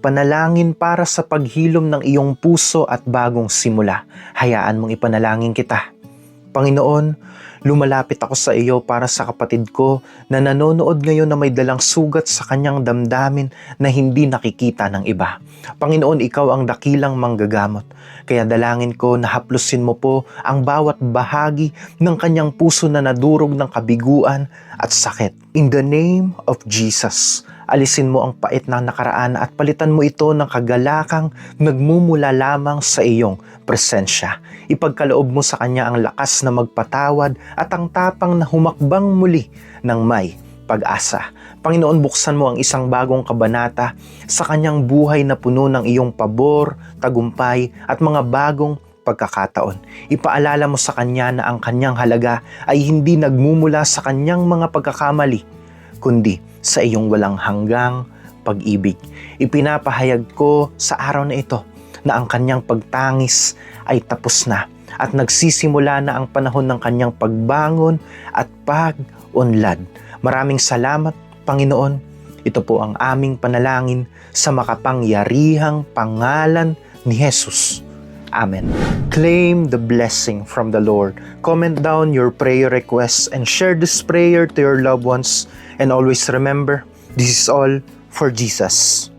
panalangin para sa paghilom ng iyong puso at bagong simula. Hayaan mong ipanalangin kita. Panginoon, lumalapit ako sa iyo para sa kapatid ko na nanonood ngayon na may dalang sugat sa kanyang damdamin na hindi nakikita ng iba. Panginoon, ikaw ang dakilang manggagamot. Kaya dalangin ko na haplusin mo po ang bawat bahagi ng kanyang puso na nadurog ng kabiguan at sakit. In the name of Jesus, alisin mo ang pait na nakaraan at palitan mo ito ng kagalakang nagmumula lamang sa iyong presensya. Ipagkaloob mo sa kanya ang lakas na magpatawad at ang tapang na humakbang muli ng may pag-asa. Panginoon, buksan mo ang isang bagong kabanata sa kanyang buhay na puno ng iyong pabor, tagumpay at mga bagong pagkakataon. Ipaalala mo sa kanya na ang kanyang halaga ay hindi nagmumula sa kanyang mga pagkakamali, kundi sa iyong walang hanggang pag-ibig. Ipinapahayag ko sa araw na ito na ang kanyang pagtangis ay tapos na at nagsisimula na ang panahon ng kanyang pagbangon at pag-unlad. Maraming salamat, Panginoon. Ito po ang aming panalangin sa makapangyarihang pangalan ni Jesus. Amen. Claim the blessing from the Lord. Comment down your prayer requests and share this prayer to your loved ones. And always remember, this is all for Jesus.